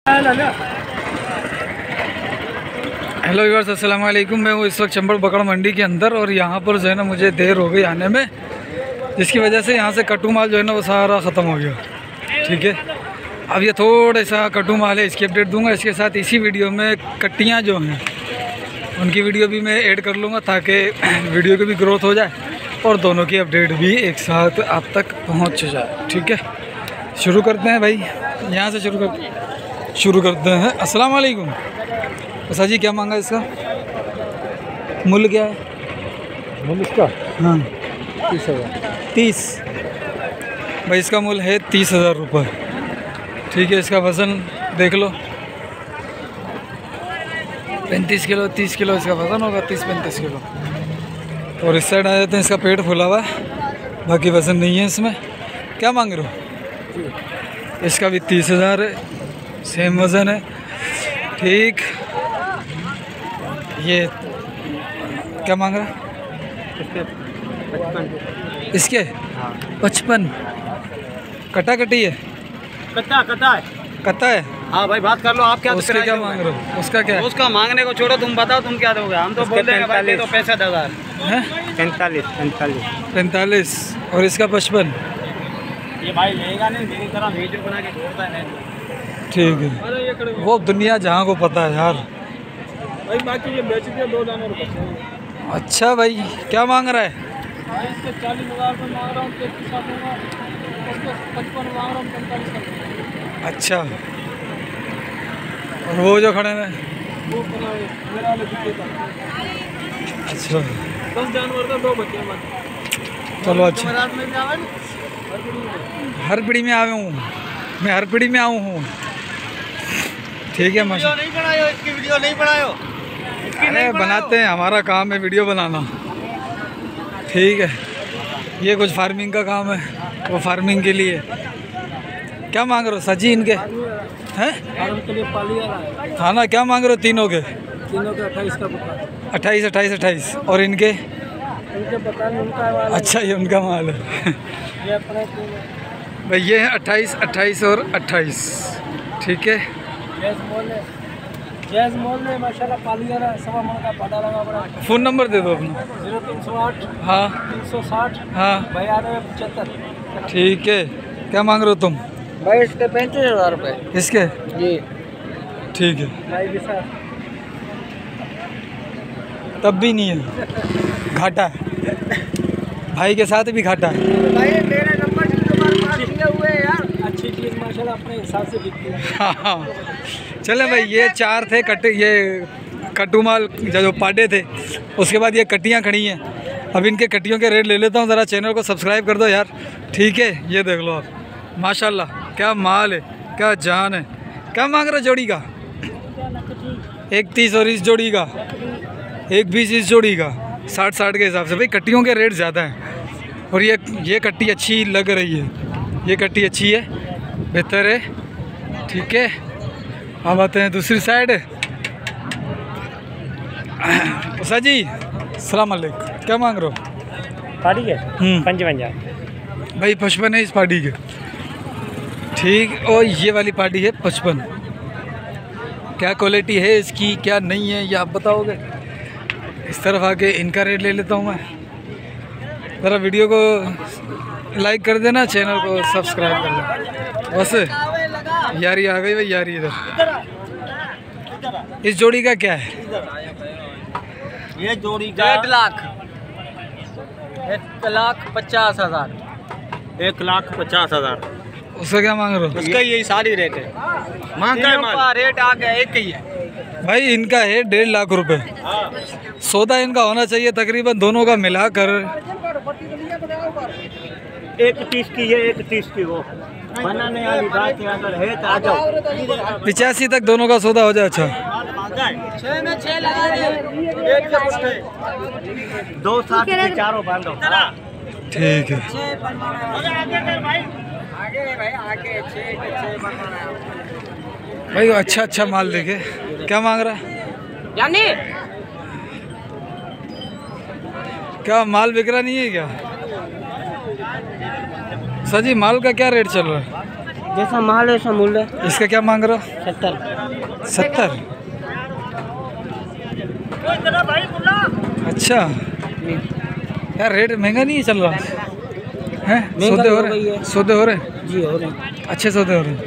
Hello viewers, अस्सलाम वालेकुम। मैं हूँ इस वक्त चंबल बकड़ मंडी के अंदर और यहाँ पर जो है ना मुझे देर हो गई आने में, जिसकी वजह से यहाँ से कट्टू माल जो है ना वो सारा ख़त्म हो गया। ठीक है, अब ये थोड़ा सा कट्टू माल है, इसकी अपडेट दूंगा। इसके साथ इसी वीडियो में कट्टियाँ जो हैं उनकी वीडियो भी मैं ऐड कर लूँगा ताकि वीडियो की भी ग्रोथ हो जाए और दोनों की अपडेट भी एक साथ आप तक पहुँच जाए। ठीक है, शुरू करते हैं भाई, यहाँ से शुरू करते हैं। अस्सलाम वालेकुम। अच्छा जी, क्या मांगा इसका? मूल्य क्या है? मूल्य इसका? हाँ, 30,000। 30 भाई, इसका मूल्य है 30,000 रुपये। ठीक है, इसका वज़न देख लो, 35 किलो 30 किलो इसका वज़न होगा, 30-35 किलो। और इस साइड आ जाते हैं, इसका पेट फुला हुआ है, बाकी वज़न नहीं है इसमें। क्या मांग रहे हो? इसका भी 30,000 है, सेम वज़न है। ठीक, ये क्या मांग रहा है? इसके 55 कटा कटी है, कटा है। हाँ भाई, बात कर लो आप। क्या उसके क्या मांग रहे हो? उसका क्या है? उसका मांगने को छोड़ो, तुम बताओ तुम क्या दोगे। हम तो बोल देंगे भाई दे दो 65,000 है। 45 और इसका 55। ये भाई लेगा नहीं, मेरी तरह वीडियो बना के छोड़ता है नहीं। ठीक है, वो दुनिया जहाँ को पता है यार भाई। बाकी ये बेच दिया, 2 जानवर बचे। अच्छा भाई, क्या मांग रहा है? भाई इसके 40,000 में मांग रहा हूँ, 33,000 दूंगा। उसको 55 मांग रहा हूँ, 45 कर दूंगा। अच्छा, और वो जो खड़े हैं वो मेरा वाले बिके का। अच्छा 10 जानवर का 2 बच्चे हैं। चलो अच्छा, हर पीढ़ी में आया हूँ मैं, हर पीढ़ी में आऊँ हूँ। ठीक है, वीडियो नहीं बनायो, इसकी वीडियो नहीं बनायो। अरे बनाते हैं, हमारा काम है वीडियो बनाना। ठीक है, ये कुछ फार्मिंग का काम है, वो फार्मिंग के लिए। क्या मांग रहे हो सजी इनके? हैं के लिए पाली आ रहा है। हाँ ना, क्या मांग रहे हो तीनों के? तीनों के 28 का बुका। 28 और इनके? उनके पता नहीं, उनका माल। अच्छा, ये उनका माल है। ये अपने भाई ये है 28 और 28। ठीक है, जैस मॉल में माशाल्लाह पाली आ रहा है, 1.25 मन का पता लगा बड़ा। फ़ोन नंबर दे दो अपना। 0308 हाँ 360 हाँ 9275। ठीक है, क्या मांग रहे हो तुम? भाई इसके 35,000 रुपये। इसके? जी ठीक है, भाई भी सर, तब भी नहीं है, घाटा है भाई के साथ भी घाटा है। भाई मेरा नंबर दिए हुए हैं यार। अच्छी चीज़ माशाल्लाह अपने हिसाब से बिकती है। हाँ, चले भाई, ये 4 थे कट्टे, ये कट्टू माल जो पाडे थे। उसके बाद ये कट्टियाँ खड़ी हैं। अब इनके कट्टियों के रेट ले लेता हूँ, ज़रा चैनल को सब्सक्राइब कर दो यार। ठीक है, ये देख लो आप, माशाल्लाह क्या माल है, क्या जान है। क्या मांग रहे जोड़ी का? 31 और इस जोड़ी का 1,20 इस जोड़ी का 60 के हिसाब से। भाई कट्टियों के रेट ज़्यादा हैं और ये कट्टी अच्छी लग रही है, ये कट्टी अच्छी है, बेहतर है। ठीक है, अब आते हैं दूसरी साइड। उषा जी सलाम अलैकुम, क्या मांग रहे हो? पार्टी के 55 भाई 55 है इस पार्टी के। ठीक, और ये वाली पार्टी है 55। क्या क्वालिटी है इसकी, क्या नहीं है, ये आप बताओगे। इस तरफ आके इनका रेट ले लेता हूँ मैं। ज़रा वीडियो को लाइक कर देना, चैनल को सब्सक्राइब कर देना। बस यारी आ गई भाई, यारी इधर। इस जोड़ी का क्या है? ये जोड़ी का 1,50,000। 1,50,000। उसका क्या मांग रहे हो? उसका यही सारी रेट है। महंगा का रेट आ गया, एक ही है भाई। इनका है 1.5 लाख रुपए। सौदा इनका होना चाहिए तकरीबन दोनों का मिलाकर 1,30 की, ये 1,30 की। वो बनाने वाली बात है, अगर है तो आ जाओ। 85 तक दोनों का सौदा हो जाए। अच्छा 6 में 6 लगा दे। 2,60 के चारों बांधो। ठीक है, भाई अच्छा माल देखे। क्या मांग रहा है? यानी क्या माल बिक रहा नहीं है क्या? सर जी माल का क्या रेट चल रहा है? जैसा माल है वैसा मूल्य। इसका क्या मांग रहे हो? 70। 70? अच्छा यार, रेट महंगा नहीं चल रहा है? सौदे हो रहे हैं? सौदे हो रहे हैं जी, हो रहे हैं। अच्छे सौदे हो रहे हैं।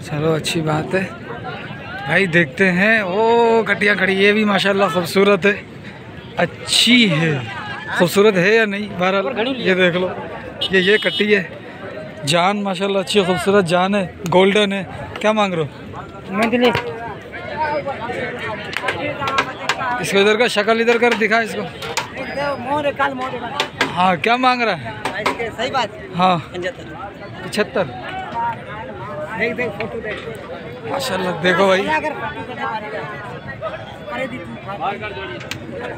चलो अच्छी बात है भाई। देखते हैं ओ कटियाँ खड़ी, ये भी माशाल्लाह खूबसूरत है, अच्छी है। खूबसूरत है या नहीं? बहरहाल ये देख लो, ये कटी है, जान माशाल्लाह अच्छी खूबसूरत जान है, गोल्डन है। क्या मांग रहे हो? इसको इधर का शक्ल इधर कर दिखा इसको। हाँ क्या मांग रहा है? सही बात। हाँ 75। 75 माशाल्लाह। देखो भाई,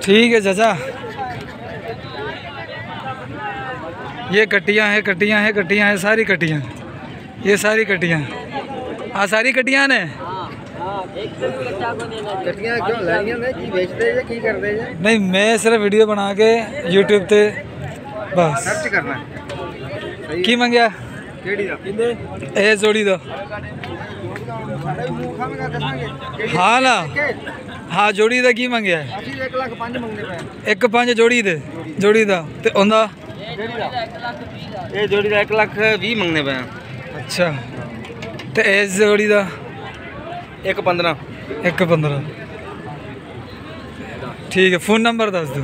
ठीक है चाचा। ये कटियाँ हैं, कटियाँ हैं, कटियाँ हैं, सारी कटियाँ, ये सारी कटियाँ। हाँ सारी कटियाँ ने। कटियां क्यों लाइयां में की बेचते हैं की कर दे? नहीं, मैं सिर्फ वीडियो बना के यूट्यूब पे बस सर्च करना की मंगया केड़ी दा ए जोड़ी दो। हाँ ना, हाँ जोड़ी दा की मंगया है? 1,05,000 मंगने पे। 1,05,000 जोड़ी दे, जोड़ी दा ते ओंदा ये जोड़ी दा 1,20,000 मंगने पे। अच्छा ते ए जोड़ी दा 1,15,000। 1,15,000 ठीक है। फ़ोन नंबर दस दो।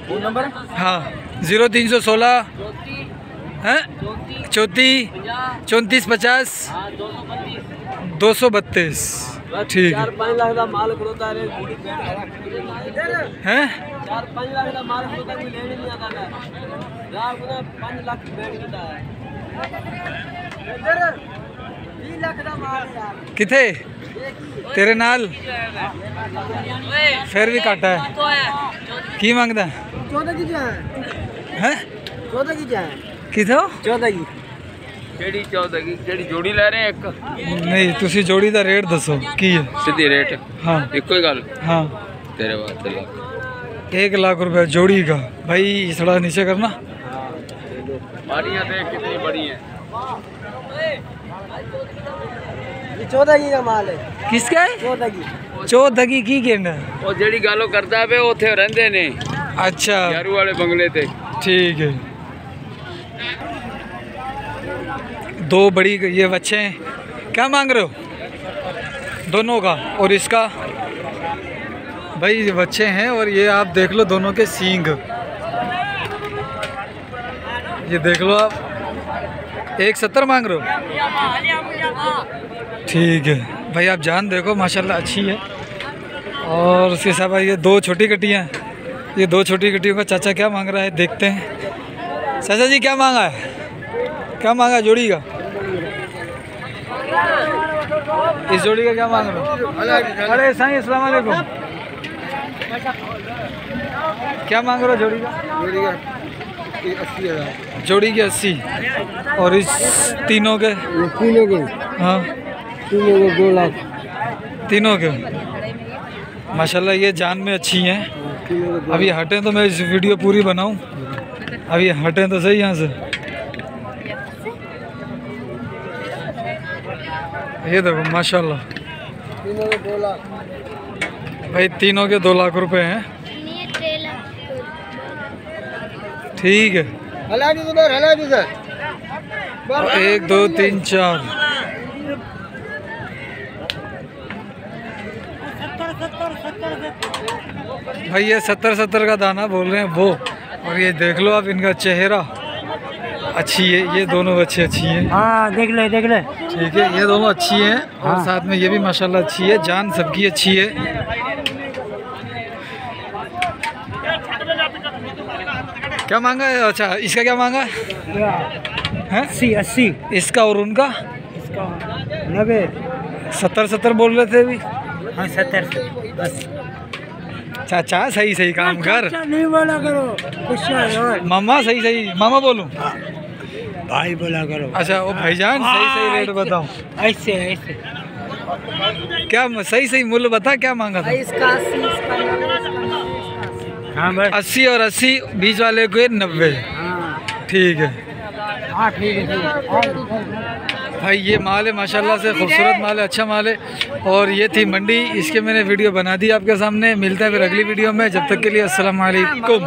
Phone number? हाँ 0316 हैं 34 34 50 232। ठीक है। 4-5 लाख का माल खड़ोता है। हैं 4-5 लाख का माल खड़ोता कोई लेने नहीं आता है। 5 लाख बैठ देता है। 20 लाख का माल यार। किथे तेरे नाल फिर भी काटा है की मांगदा 14 की जाए हैं? 14 की जाए किथो 14 की। केड़ी 14 की? केड़ी जोड़ी ले रहे हैं? एक नहीं, तुसी जोड़ी दा रेट दसो की है? सीधी रेट। हाँ इको ही गल हाँ तेरे वास्ते 1,00,000 रुपया जोड़ी का। भाई थोड़ा नीचे करना। बाड़ियां देख कितनी बड़ी हैं। ये 14 की का माल है। किसका है? 14 की। 14 की कहना? ਉਹ ਜਿਹੜੀ ਗੱਲ ਉਹ ਕਰਦਾ ਵੇ ਉੱਥੇ ਰਹਿੰਦੇ ਨੇ अच्छा ਯਾਰੂ ਵਾਲੇ ਬੰਗਲੇ ਤੇ। ठीक है। दो बड़ी ये बच्चे हैं, क्या मांग रहे हो दोनों का? और इसका भाई ये बच्चे हैं और ये आप देख लो दोनों के सींग, ये देख लो आप। 1,70 मांग रहे हो? ठीक है भाई, आप जान देखो माशाल्लाह अच्छी है। और उसके साथ ये दो छोटी कटियाँ, ये दो छोटी कटियों का चाचा क्या मांग रहा है देखते हैं। चाचा जी क्या मांगा है? क्या मांगा जोड़ी का? इस जोड़ी का क्या मांग रहे हो? अरे साईं अस्सलाम वालेकुम, क्या मांग रहे हो जोड़ी का? जोड़ी का 80,000। जोड़ी के 80 और इस तीनों के? तीनों के हाँ 2 लाख। तीनों के माशाल्लाह ये जान में अच्छी हैं। अब ये हटें तो मैं इस वीडियो पूरी बनाऊं। अब ये हटें तो सही यहाँ से। ये देखो माशाल्लाह तीनों के 2 लाख भाई, तीनों के 2 लाख रुपए हैं। ठीक है। हला दी उधर 1 2 3 4 भाई ये 70 का दाना बोल रहे हैं वो। और ये देख लो आप, इनका चेहरा अच्छी है, ये दोनों बच्चे अच्छी हैं। हाँ देख ले ठीक है, ये दोनों अच्छी हैं और साथ में ये भी माशाल्लाह अच्छी है, जान सबकी अच्छी है। क्या मांगा है? अच्छा इसका क्या मांगा है? 80। इसका और उनका? इसका 90। 70 बोल रहे थे अभी। हाँ 70 बस। चाचा सही काम कर। नहीं बोला करो कुछ मामा सही मामा बोलूं? भाई बोला करो। अच्छा वो भाईजान सही रेट बताओ। ऐसे क्या सही मूल्य बता, क्या मांगा था? इसका 80। हाँ बस 80 और 80 बीच वाले को 90। हाँ ठीक है हाँ ठीक है। भाई ये माल है माशाल्लाह से खूबसूरत माल है, अच्छा माल है। और ये थी मंडी, इसके मैंने वीडियो बना दी आपके सामने। मिलता है फिर अगली वीडियो में, जब तक के लिए अस्सलाम वालेकुम।